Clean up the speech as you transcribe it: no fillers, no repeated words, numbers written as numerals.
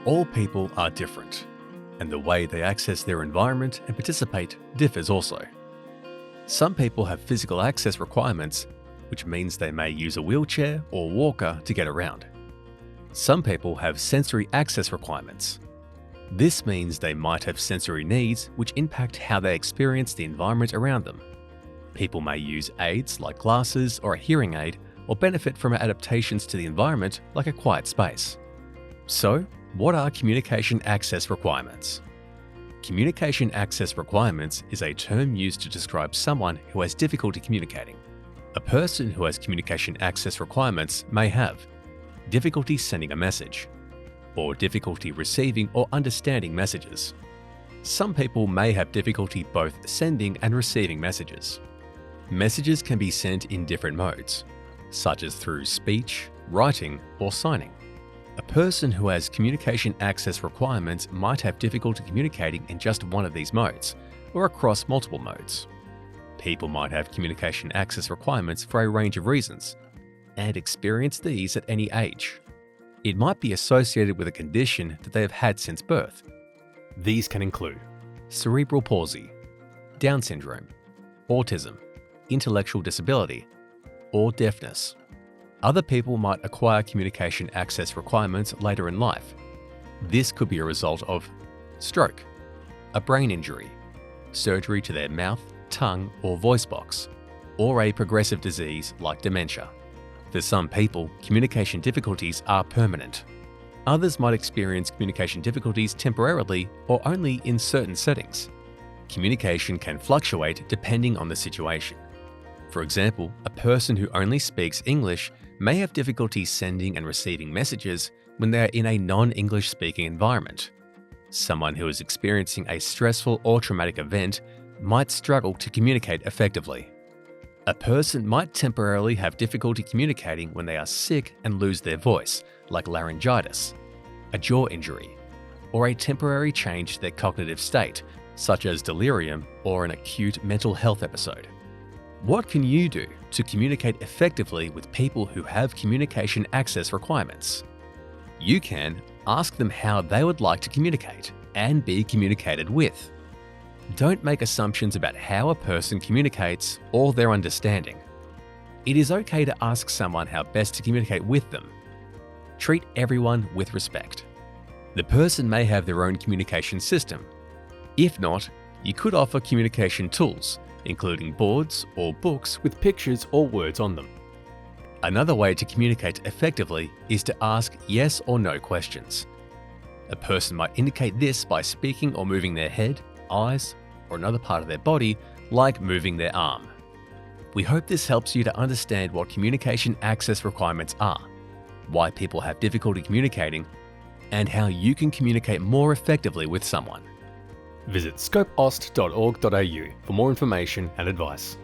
All people are different, and the way they access their environment and participate differs also. Some people have physical access requirements, which means they may use a wheelchair or walker to get around. Some people have sensory access requirements. This means they might have sensory needs which impact how they experience the environment around them. People may use aids like glasses or a hearing aid, or benefit from adaptations to the environment like a quiet space. So, what are communication access requirements? Communication access requirements is a term used to describe someone who has difficulty communicating. A person who has communication access requirements may have difficulty sending a message, or difficulty receiving or understanding messages. Some people may have difficulty both sending and receiving messages. Messages can be sent in different modes, such as through speech, writing, or signing. A person who has communication access requirements might have difficulty communicating in just one of these modes, or across multiple modes. People might have communication access requirements for a range of reasons, and experience these at any age. It might be associated with a condition that they have had since birth. These can include cerebral palsy, Down syndrome, autism, intellectual disability, or deafness. Other people might acquire communication access requirements later in life. This could be a result of stroke, a brain injury, surgery to their mouth, tongue, or voice box, or a progressive disease like dementia. For some people, communication difficulties are permanent. Others might experience communication difficulties temporarily or only in certain settings. Communication can fluctuate depending on the situation. For example, a person who only speaks English may have difficulty sending and receiving messages when they are in a non-English speaking environment. Someone who is experiencing a stressful or traumatic event might struggle to communicate effectively. A person might temporarily have difficulty communicating when they are sick and lose their voice, like laryngitis, a jaw injury, or a temporary change to their cognitive state, such as delirium or an acute mental health episode. What can you do to communicate effectively with people who have communication access requirements? You can ask them how they would like to communicate and be communicated with. Don't make assumptions about how a person communicates or their understanding. It is okay to ask someone how best to communicate with them. Treat everyone with respect. The person may have their own communication system. If not, you could offer communication tools, including boards or books with pictures or words on them. Another way to communicate effectively is to ask yes or no questions. A person might indicate this by speaking or moving their head, eyes, or another part of their body, like moving their arm. We hope this helps you to understand what communication access requirements are, why people have difficulty communicating, and how you can communicate more effectively with someone. Visit scopeost.org.au for more information and advice.